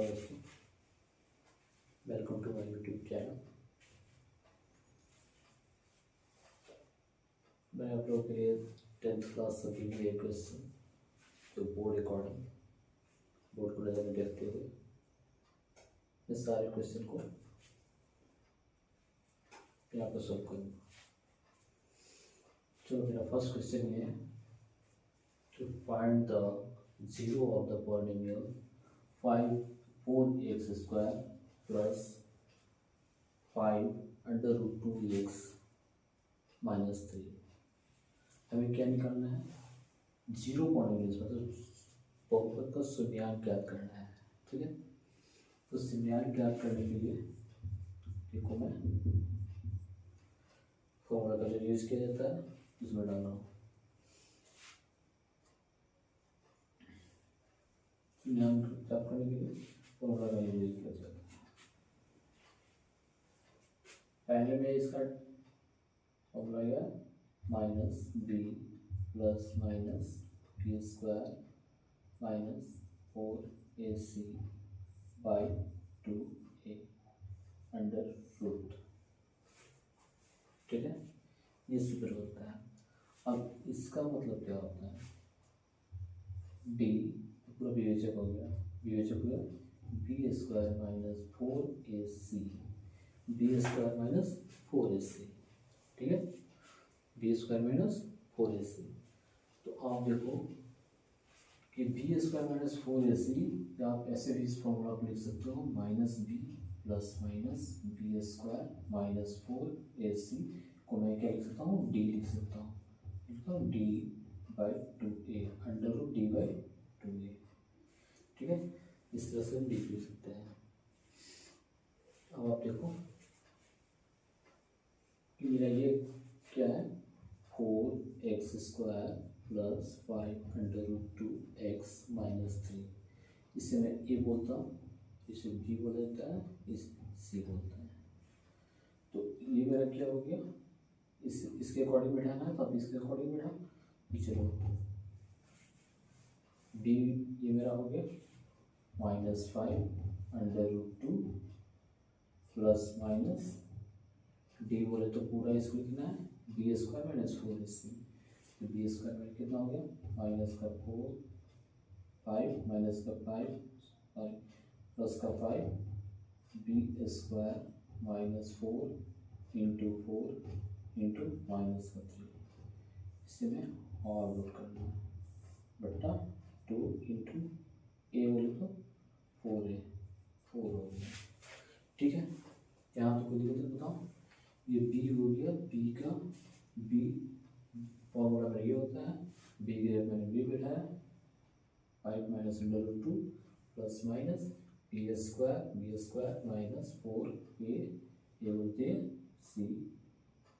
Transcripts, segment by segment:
नमस्कार दोस्तों, welcome to my YouTube channel. मैं आप लोगों के लिए 10th क्लास सभी के क्वेश्चन जो बोर्ड अकॉर्डिंग बोर्ड को नज़र में देखते हुए इस सारे क्वेश्चन को यहाँ पर सॉल्व करूँगा। चलो, मेरा फर्स्ट क्वेश्चन ये है to find the zero of the polynomial 4x square plus 5 under root 2x minus 3। हमें क्या निकालना है? जीरो पॉलिनोमियल मतलब बहुपद का शून्यांक ज्ञात करना है। ठीक है, तो शून्यांक ज्ञात करने के लिए देखो मैं फॉर्मूला का जो यूज किया जाता है उसमें डाल रहा हूँ। शून्यांक ज्ञात करने के लिए फॉर्मूला का यूज किया जाता है। पहले में इसका फॉर्मूला है minus B plus minus B square minus 4ac by 2a under root. ठीक है, ये सूत्र होता है। अब इसका मतलब क्या होता है? b पूरा विवेचक हो गया, विवेचक हुआ B square minus 4ac, B square minus 4ac। ठीक है, बी स्क्वायर माइनस 4ac। तो आप देखो कि बी स्क्वायर माइनस 4ac आप ऐसे भी इस फॉर्मूला को लिख सकते हो minus B plus minus B square minus 4ac को मैं क्या लिख सकता हूँ? डी लिख सकता हूँ। लिखता हूँ D by 2a under root D by 2a। ठीक है, इस तरह से हम डी लिख सकते हैं। अब आप देखो कि मेरा ये क्या है? 4x square plus 5 under root 2x minus 3। इसे मैं ए बोलता हूँ, इसे बी बोला जाता है, इसे सी बोलता है। तो ये मेरा क्या हो गया? इसके अकॉर्डिंग बैठाना है तो आप इसके अकॉर्डिंग बैठा। चलो, बी ये मेरा हो गया minus 5 under root 2 plus minus D बोले तो पूरा इसको लिखना है बी स्क्वायर माइनस 4ac। तो बी स्क्वायर में कितना हो गया? माइनस का 4 5 माइनस का 5 प्लस का 5 B square minus 4 into 4 into minus का 3। इसे में और लोड करना है बट्टा 2 इंटू ए बोले तो 4a 4 हो गया। ठीक है, यहाँ तो कोई दिक्कत नहीं। बताओ, ये बी हो गया, बी का बी फॉर्मूला में ये होता है बी के मैंने बी बैठाया 5 minus under root 2 plus minus B square minus 4a ये बोलते हैं सी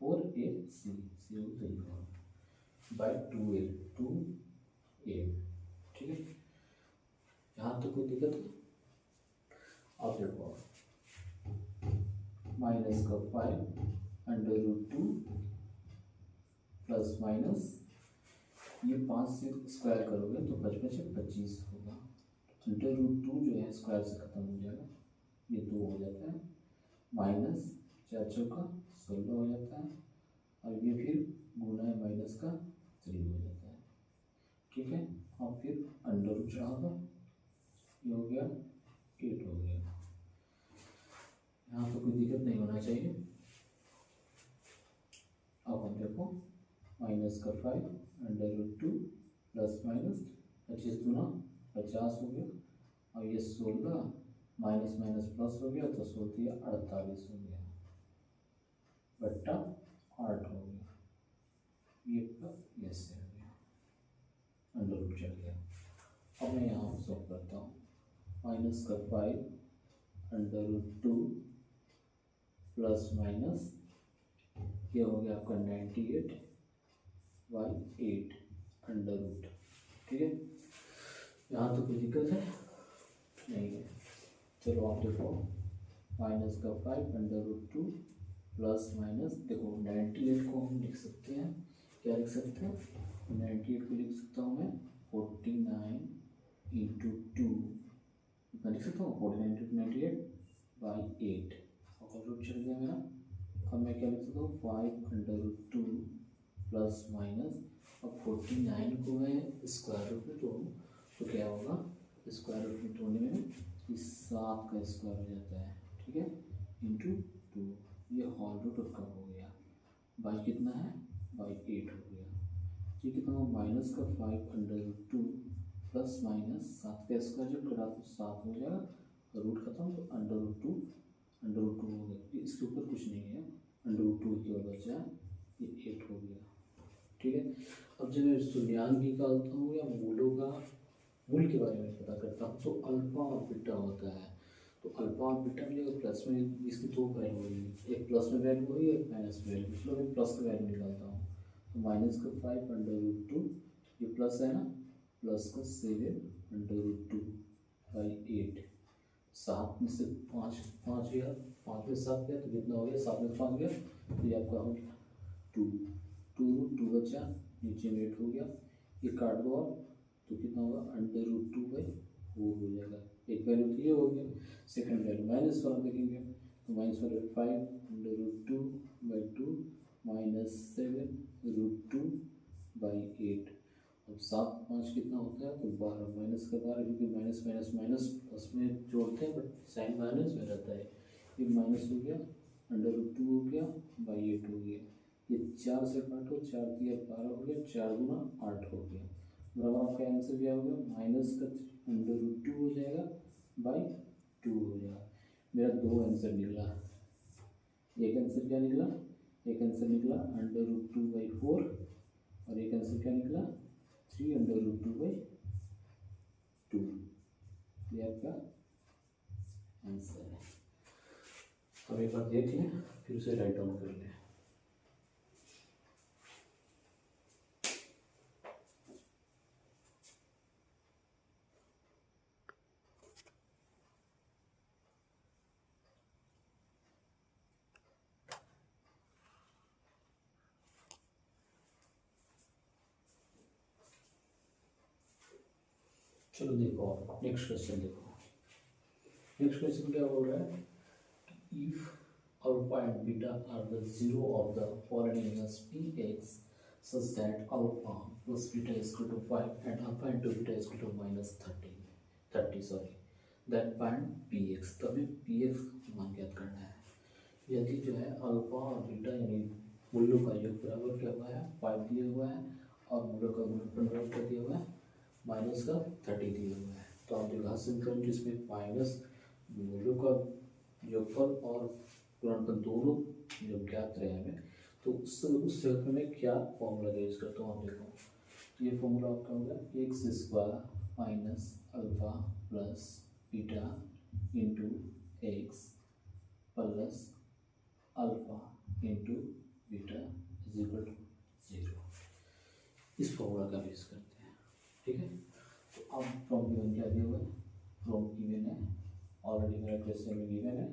4ac सी बोलते हैं बाई 2a। ठीक है, यहाँ तो कोई दिक्कत नहीं। अब देखो माइनस का 5 अंडर रूट 2 प्लस माइनस ये 5 से स्क्वायर करोगे तो 55 से 25 होगा। अंडर रूट 2 जो है स्क्वायर से खत्म हो जाएगा, ये 2 हो जाता है, माइनस 4 चौका 16 हो जाता है, और ये फिर गुना है माइनस का 3 हो जाता है। ठीक है, और फिर अंडर रूट चढ़ाओगे, ये हो गया 8 हो गया। यहाँ तो कोई दिक्कत नहीं होना चाहिए। अब हम देखो माइनस का 5 अंडर रूट 2 प्लस माइनस 25 दूना 50 हो गया, और ये 16 माइनस माइनस प्लस हो गया तो 16 48 हो गया बट्टा 8 हो गया। ये प्लस ये से हो गया, अंडर रूट चढ़ गया। अब मैं यहाँ सॉल्व करता हूँ। माइनस का 5 अंडर रूट 2 प्लस माइनस ये हो गया आपका 98 बाई 8 अंडर रूट। ठीक है, यहाँ तो कोई दिक्कत है नहीं है। चलो आप देखो माइनस का 5 अंडर रूट 2 प्लस माइनस देखो 98 को हम लिख सकते हैं, क्या लिख सकते हैं? 98 को लिख सकता हूँ मैं 49 इंटू 2 इतना लिख सकता हूँ 49 into 98/8 और रूट चल गया मेरा। अब मैं क्या लिख सकता हूँ 5/2 प्लस माइनस, अब 49 को मैं स्क्वायर रूट में तोड़ूँ तो क्या होगा, स्क्वायर रूट में तोड़ने में इस 7 का स्क्वायर हो जाता है, ठीक है, इंटू 2, ये होल रूट उसका हो गया, बाई कितना है, बाई 8 हो गया। ये कितना हो, माइनस का 5/2 प्लस माइनस 7 का स्क्वायर जब करा तो 7 हो जाएगा, रूट खत्म तो अंडर रूट टू हो गया, इसके ऊपर कुछ नहीं है, अंडर रूट 2 केवल बचा, ये 8 हो गया, ठीक है। अब जब मैं शून्यांक निकालता हूँ या मूल के बारे में पता करता हूँ तो अल्फा और बीटा होता है, तो अल्फा और बीटा मिलेगा प्लस में, इसकी दो वैल्यू होगी, एक प्लस में वैल्यू होगी एक माइनस में वैल्यू, चलो मैं प्लस का वैल्यू निकालता हूँ, तो माइनस का 5/2, ये प्लस है ना, प्लस का 7/2/8, 7 में से 5 गया, 5 में 7 गया तो कितना हो गया, 7 में 5 गया तो ये आपका हो गया 2 बचा, नीचे में 8 हो गया, ये काट दो आप तो कितना होगा, √2/4 हो जाएगा, एक वैल्यू तो ये हो गया। सेकंड वैल्यू माइनस वाला देखेंगे तो माइनस वाले 5/2/2 माइनस 7√2/8, अब 7 5 कितना होता है, तो 12, माइनस का 12, क्योंकि माइनस माइनस माइनस उसमें जोड़ते हैं बट साइन माइनस में रहता है, ये माइनस हो गया, √2 हो गया, /8 हो गया, ये 4 से काटो, 4 3 12 हो गया, 4 दूना 8 हो गया, बराबर आपका आंसर क्या हो गया, माइनस का √2 हो जाएगा, /2 हो जाएगा। मेरा दो आंसर निकला, एक आंसर क्या निकला, एक आंसर निकला √2/4 और एक आंसर क्या निकला 3/√2/2, ये आपका आंसर है। अब एक बार देख लें फिर उसे राइट डाउन कर लें। चलो देखो नेक्स्ट क्वेश्चन देखो, नेक्स्ट क्वेश्चन क्या बोल रहा है, if alpha and beta are the zero of the polynomials px such that alpha plus beta is equal to 5 and alpha into beta is equal to minus 30 sorry, then find px, तो हमें px मान ज्ञात करना है। यदि जो है alpha और बीटा यानी मूल्यों का योग बराबर क्या हुआ है, 5 दिया हुआ है और मूल्यों का गुणनफल बराबर क्या दिया हुआ है, माइनस का 30 दिया हुआ है, तो आप जो घात समीकरण जिसमें माइनस मूल्यों का योगफल और गुणनफल दोनों जब ज्ञात रहे हमें, तो उस जगह में क्या फॉर्मूला यूज करता हूँ आप देखो, तो ये फॉर्मूला आपका होगा x² minus alpha plus beta into X plus alpha into beta is equal to 0, इस फॉर्मूला का यूज करते हैं, ठीक है। तो अब फ्रॉम गिवन क्या दिया हुआ है, फ्रॉम गिवन है, ऑलरेडी मेरा क्वेश्चन में गिवन है,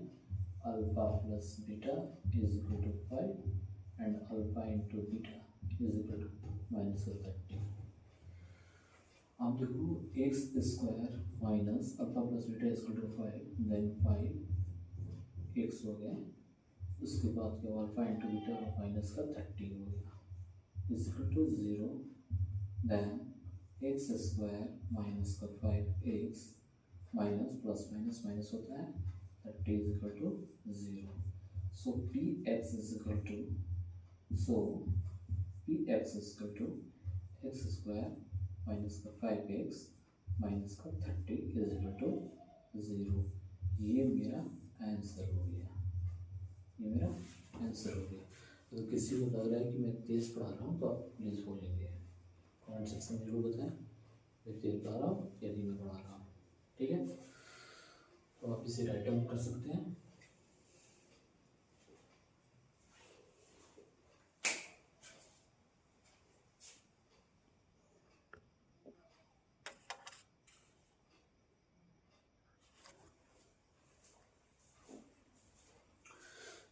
alpha plus beta is equal to 5 and alpha into beta is equal to minus 30। अब देखो x² minus alpha plus beta is equal to 5, then 5x हो गया, उसके बाद क्या अल्फा इंटू बीटा माइनस का 30 हो गया is equal to 0, then x² minus का 5x minus plus minus minus होता है 30 is equal to 0, so px is equal to, so px is equal to x² minus का 5x माइनस का 30 is equal to 0, ये मेरा answer हो गया, ये मेरा आंसर हो गया। अगर तो किसी को लग रहा है कि मैं तेज़ पढ़ा रहा हूँ तो आप प्लीज़ बोलेंगे, कमेंट सेक्शन में जरूर बताएं मैं तेज़ पढ़ा रहा हूँ यदि मैं पढ़ा रहा हूँ, ठीक है। तो आप इसे राइट डाउन कर सकते हैं।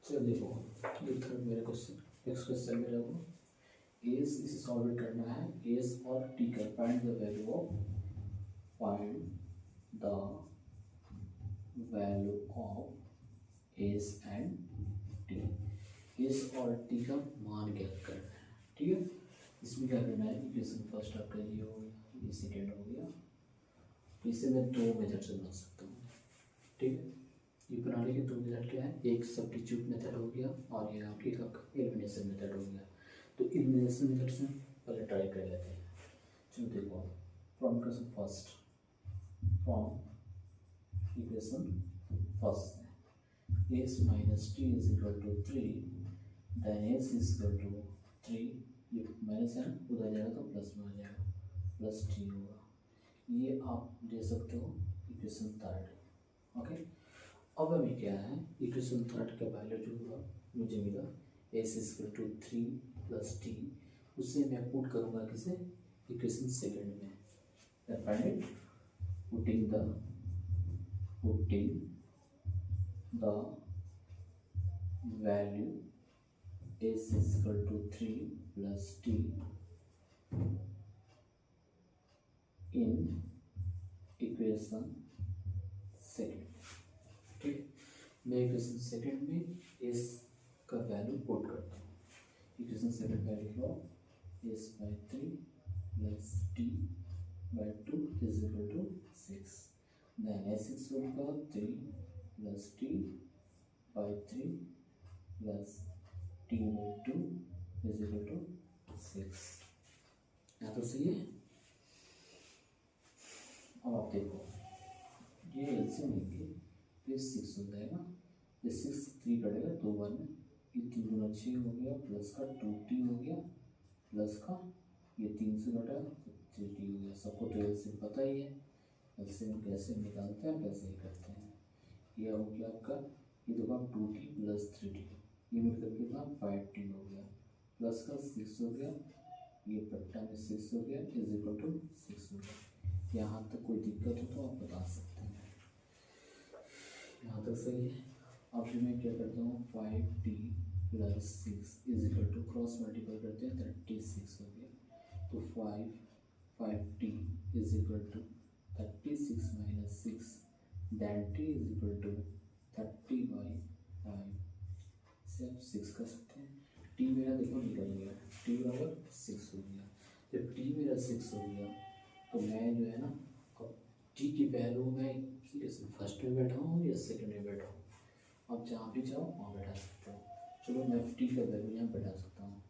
चलो देखो ये थर्ड मेरा क्वेश्चन, नेक्स्ट क्वेश्चन मेरा को एस इसे सॉल्व करना है, एस और टी का find the value of, find the value of S and T, S और टी का मान ज्ञात करना है। ठीक है, इसमें क्या करना है, इक्वेशन फर्स्ट आपका ये हो गया, ये सेकेंड हो गया। तो इसे मैं दो मेथड से बना सकता हूँ। ठीक है, ये बनाने के दो मेथड क्या है, एक सब्स्टिट्यूट मेथड हो गया और ये आपकी एलिमिनेशन मेथड हो गया। तो एलिमिनेशन मेथड से पहले ट्राई कर लेते हैं। चलो देखो, from equation first, from equation first S minus T is equal to 3, then S is equal to 3, ये माइनस है उधर जाएगा तो प्लस में आ जाएगा, प्लस टी होगा। ये आप ले सकते हो इक्वेशन थर्ड। ओके, अब हमें क्या है, इक्वेशन थर्ड का वैल्यू जो होगा मुझे मिला s is equal to 3 plus t, उससे मैं पुट करूँगा किसे, इक्वेशन सेकेंड में। Find it, putting the value s is equal to 3 plus t in equation second. ठीक, मैं इक्वेशन सेकेंड में एस का वैल्यू पुट करता हूँ। इक्वेशन सेकेंड वैल्यू लिख लो, s by 3 plus T by 2 is equal to 6, then S is equal to 3 plus T by 3 plus T by 2 is equal to 6। यहाँ तो सही है। अब आप देखो, ये एलसीएम लेंगे तो 6 हो जाएगा, ये 6 3 कटेगा 2 बार में, ये 3 दूना 6 हो गया, प्लस का 2t हो गया, प्लस का ये 3 से कटा तो 3t हो गया। सबको तो एलसीएम पता ही है, एलसीएम कैसे निकालते हैं, कैसे ही करते हैं। ये हो गया आपका, ये देखो 2t प्लस 3t, ये मिलकर कितना 5t हो गया, प्लस का 6 हो गया, ये पट्टा में 6 हो गया, इज इक्वल टू 6 हो गया। यहाँ तक कोई दिक्कत हो तो आप बता सकते हैं, यहाँ तक सही है। अब मैं क्या करता हूँ, 5t plus 6 is equal to, cross multiple करते हैं 36 हो गया, तो 5t is equal to 36 minus 6, then t is equal to 30/5 से आप 6 कर सकते हैं। t मेरा देखो निकल गया, t बराबर 6 हो गया। जब t मेरा 6 हो गया तो मैं जो है ना, अब t की वैल्यू में फर्स्ट में बैठा हूँ या सेकंड में बैठा हूँ, अब जहाँ भी जाओ वहाँ बैठा सकते हो। चलो मैं t का वैल्यू यहाँ बैठा सकता हूँ,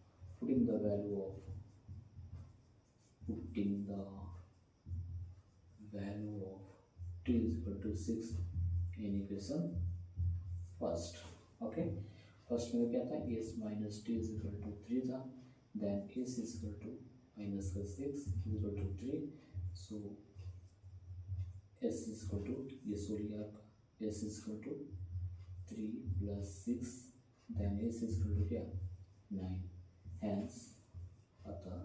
putting the value of t is equal to 6 in equation first. Okay, first में क्या था, S minus T is equal to 3 था, then S is equal to minus का 6 is equal to 3, so S is equal to, ये सो लिया आपका, S is equal to 3 plus 6, then S is equal to क्या 9, हैंस अतः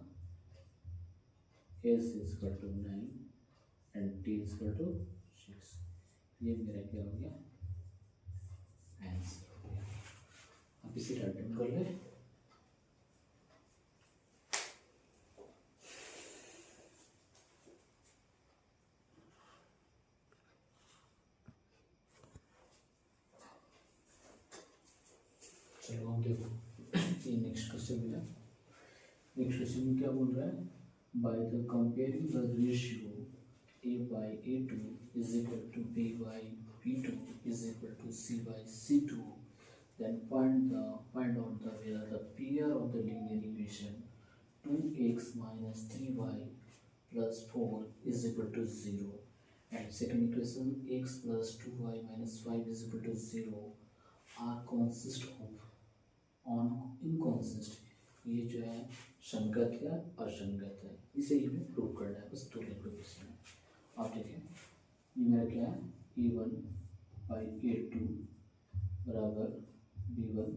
S is equal to 9 and T is equal to 6। ये मेरा क्या हो गया, आंसर हो गया। अब इसे रिटर्न कर ले, चलो हम देखो ये नेक्स्ट क्वेश्चन मिला। नेक्स्ट क्वेश्चन में क्या बोल रहा है, by the comparing the ratio a by a2 is equal to b by b2 is equal to c by c2, then find out the whether the pair of the linear equation 2x minus 3y plus 4 is equal to 0 and second equation x plus 2y minus 5 is equal to 0 are consist of on inconsist। ये जो है संगत है असंगत है, इसे ही हमें prove करना है, बस दो लिख लो क्वेश्चन। आप देखें, ये मेरा क्या है, a1 बाई a2 बराबर b1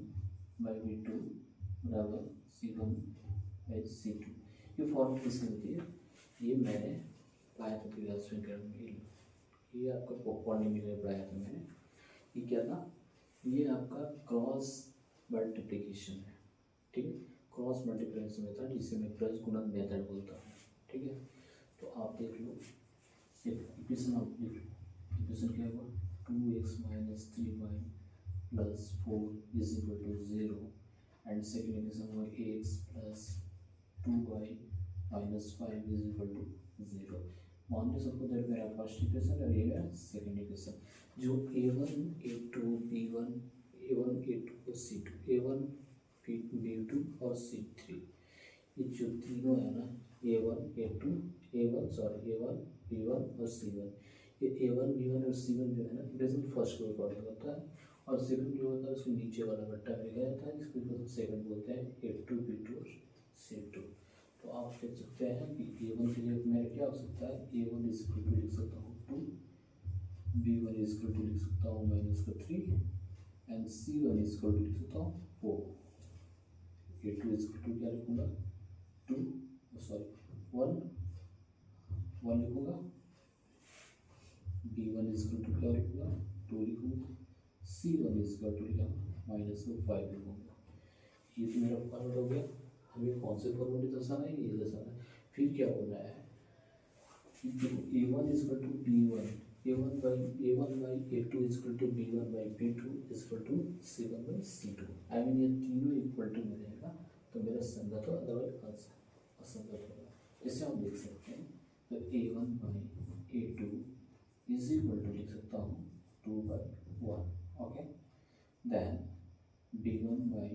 बाई b2 बराबर c1 बाई c2। ये फॉर्मूला किसकी होती है, ये मैंने पढ़ाया था प्रीवियस स्विंकर में, ये आपका पॉलिनोमियल में पढ़ाया था मैंने। ये क्या था, ये आपका क्रॉस मल्टीप्लिकेशन है। ठीक है, क्रॉस मल्टीप्लिकेशन मेथड, जिसे मैं क्रॉस गुणन मेथड बोलता हूँ। ठीक है, तो आप देख लो इक्वेशन, आप देख लो इक्वेशन क्या हुआ, 2x minus 3y plus 4 is equal to 0, and second equation होगा ax plus 2y minus 5 is equal to 0. मान लो सबको दे मेरा फर्स्ट इक्वेशन और ये मेरा सेकंड इक्वेशन, जो a1 a2 b1 a1 a2 और c2 a1 b2 और c3, ये जो तीनों है ना a1 a2 a1 b1 और c1, ये a1 b1 और c1 जो है ना इक्वेशन फर्स्ट को अकॉर्डिंग होता है, और सेकंड जो होता है उसके नीचे वाला गट्टा में लिखा जाता है जिसको इक्वेशन सेकंड बोलते हैं a2 b2 और c2। तो आप देख सकते हैं कि a1 के लिए मेरा क्या हो सकता है, a1 इज इक्वल टू लिख सकता हूँ 2, b1 इज इक्वल टू लिख सकता हूँ -3 and c1 is equal to लिख सकता हूँ 4। a2 इज इक्वल टू क्या लिखूंगा 1 लिखूंगा, b1 इज इक्वल टू क्या लिखूंगा 2 लिखूंगा, c1 इज इक्वल टू लिखा -5 लिखूंगा। ये तो मेरा फॉर्मूला हो गया। हमें कौन से फॉर्मूले दर्शाना है, ये दर्शाना है। फिर क्या होना है, a1 is equal to b1 a1 by a2 is equal to b1 by b2 is equal to c1 by c2। I mean ये तीनों इक्वल टू में रहेगा तो मेरा संगत हो, अदरवाइज असंगत होगा। इसे हम देख सकते हैं, तो a1 by a2 is equal to लिख सकता हूँ 2/1, okay. Then b1 by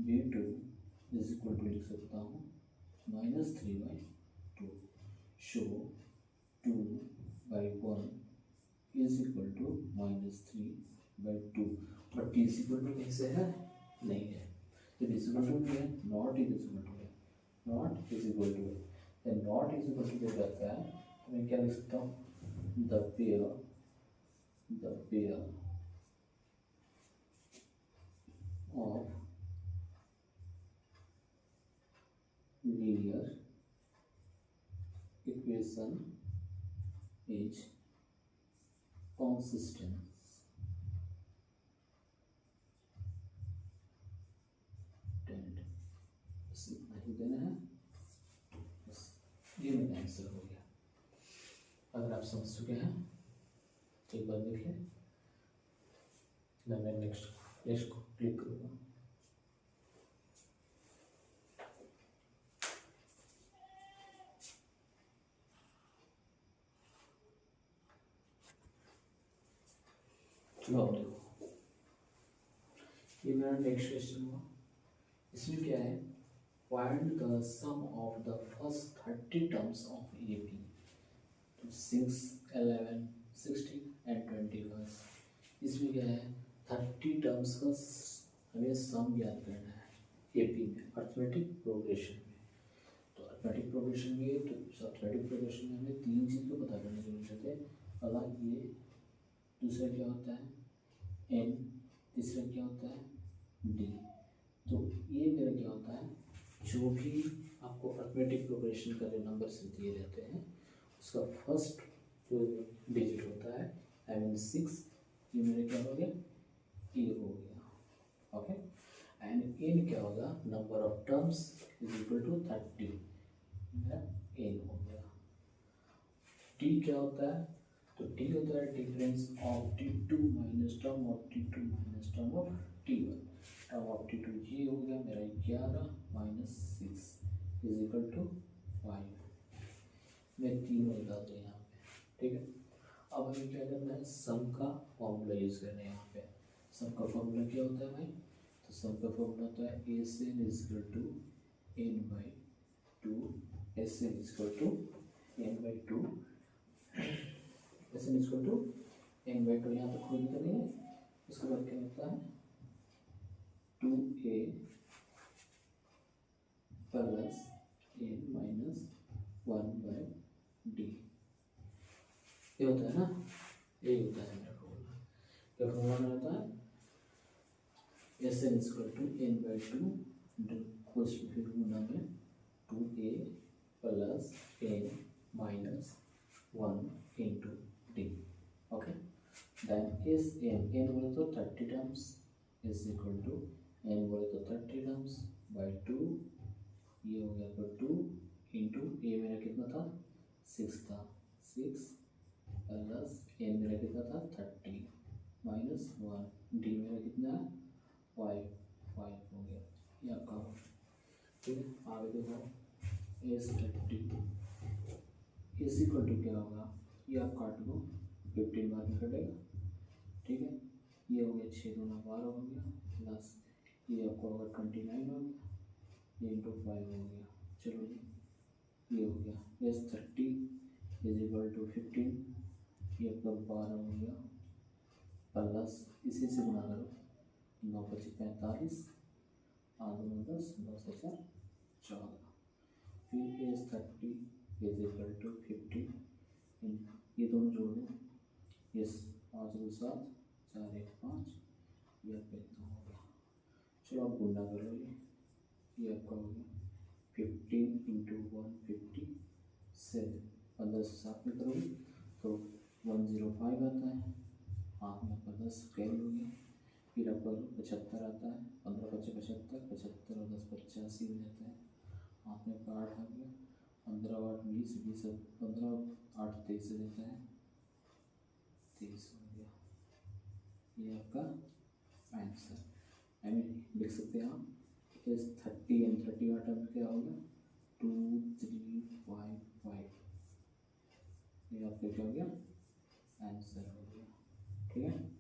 b2 is equal to लिख सकता हूँ -3/2। So 2/1 is equal to -3/2, but T is equal to कैसे है, नहीं है, तो इज इक्वल टू है, नॉट इज इक्वल टू है, नॉट इज इक्वल टू है, नॉट इज इक्वल टू क्या रहता है, तो मैं क्या लिख सकता हूँ, the pair of linear equation is consistent। बस इतना ही देना है, बस ये मेरा आंसर हो गया। अगर आप समझ चुके हैं तो एक बार देख लें, मैं नेक्स्ट को क्लिक करूँगा। चलो देखो, ये मेरा नेक्स्ट क्वेश्चन हुआ। इसमें क्या है, find the sum of the first 30 terms of AP, 6, 11, 16 and 21। इसमें क्या है, 30 टर्म्स का हमें सम ज्ञात करना है AP में, अर्थमेटिक प्रोग्रेशन में। तो अर्थमेटिक प्रोग्रेशन में, तो अर्थमेटिक प्रोग्रेशन में हमें 3 चीज़ को पता करने की जरूरत है। पहला ये, दूसरा क्या होता है n, तीसरा क्या होता है d। तो ये मेरा क्या होता है, जो भी आपको अर्थमेटिक प्रोग्रेशन का जो नंबर से दिए रहते हैं उसका फर्स्ट जो डिजिट होता है, आई मीन 6, ये मेरा क्या हो गया, ए हो गया, ओके। एंड एन क्या होगा, number of terms is equal to 30, मेरा एन हो गया। टी क्या होता है, तो टी होता है difference of T2 minus term of T2 minus term of T1। Term of T2 ये हो गया मेरा 11 माइनस 6 इज इक्वल टू 5। मैं तीनों डाल दूँ यहाँ पे, ठीक है। अब हमें क्या करना है, सम का फॉर्मूला यूज करना है यहाँ पे। सम का फॉर्मूला क्या होता है भाई, तो सम का फॉर्मूला होता है Sn is equal to n/2, Sn is equal to n/2, Sn is equal to n/2। यहाँ तक कोई दिक्कत नहीं है। उसके बाद क्या होता है, 2a plus n minus 1/d, ये होता है ना, यही होता है मेरा फॉर्मूला। क्या फॉर्मूला में होता है, Sn is equal to n/2 फिर गुना में 2a plus n minus 1 into d, okay। then n बोले तो 30 terms is equal to n बोले तो 30 टर्म्स by 2, ये हो गया तो 2 into a मेरा कितना था 6 था, 6 प्लस n मेरा कितना था 30, -1, डी मेरा कितना है 5 हो गया, ये आपका हो गया। ठीक है, आगे देखो एस 30 इज इक्वल टू क्या होगा, ये आप काट लो 15 बार में कटेगा। ठीक है, ये हो गया 6 दूना 12 हो गया, प्लस ये आपका होगा 29 हो गया, ये इंटू 5 हो गया। चलो जी, ये हो गया एस 30 इज इक्वल टू 15, ये आपका 12 हो गया, प्लस इसी से गुणा करो, 9 पच्चीस 45, 8 9 10, 10 4 14, फिर एस 30 इज इक्वल टू 15, ये दोनों जोड़ लो, यस 5 2 7 4 1 5, ये आपका इतना हो गया। चलो आप गुणा कर लो, ये आपका हो गया 15 इंटू 157, 15 से 7 में करोगे तो 105 आता है, हाथ में आपका 10 कैरी हो गया, फिर आपका 75 आता है, 15 25 75, 75 और 10 85 हो जाता है, हाथ में आपका 8 आ गया, 15 8 20 20 15 8 23 हो जाता है, 23 हो गया, ये आपका आंसर। आई मीन लिख सकते हैं आप इस 30 एंड 30 का टर्म क्या होगा 2 3 5 5, ये आपका क्या हो गया आंसर हो गया। ठीक है।